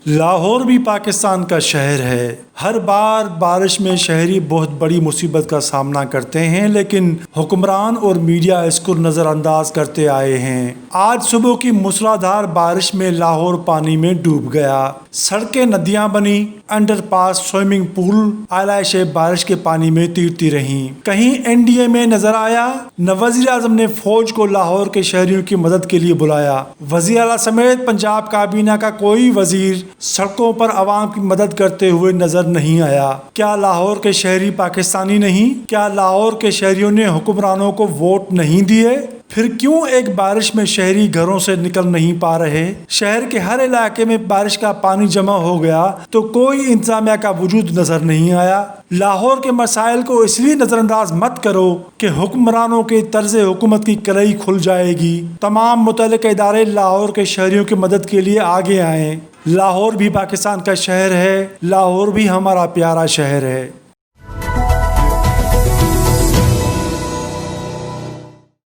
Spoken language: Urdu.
لاہور بھی پاکستان کا شہر ہے۔ ہر بار بارش میں شہری بہت بڑی مصیبت کا سامنا کرتے ہیں، لیکن حکمران اور میڈیا اس کو نظر انداز کرتے آئے ہیں۔ آج صبح کی موسلادھار بارش میں لاہور پانی میں ڈوب گیا۔ سڑکیں ندیاں بنی، انڈر پاس، سوئمنگ پول، اعلی شے بارش کے پانی میں تیرتی رہیں۔ کہیں این ڈی اے میں نظر آیا نہ وزیر اعظم نے فوج کو لاہور کے شہریوں کی مدد کے لیے بلایا۔ وزیر اعلیٰ سمیت پنجاب کابینہ کا کوئی وزیر سڑکوں پر عوام کی مدد کرتے ہوئے نظر نہیں آیا۔ کیا لاہور کے شہری پاکستانی نہیں؟ کیا لاہور کے شہریوں نے حکمرانوں کو ووٹ نہیں دیے؟ پھر کیوں ایک بارش میں شہری گھروں سے نکل نہیں پا رہے؟ شہر کے ہر علاقے میں بارش کا پانی جمع ہو گیا تو کوئی انتظامیہ کا وجود نظر نہیں آیا۔ لاہور کے مسائل کو اس لیے نظر انداز مت کرو کہ حکمرانوں کے طرز حکومت کی کلئی کھل جائے گی۔ تمام متعلقہ ادارے لاہور کے شہریوں کی مدد کے لیے آگے آئیں۔ لاہور بھی پاکستان کا شہر ہے، لاہور بھی ہمارا پیارا شہر ہے۔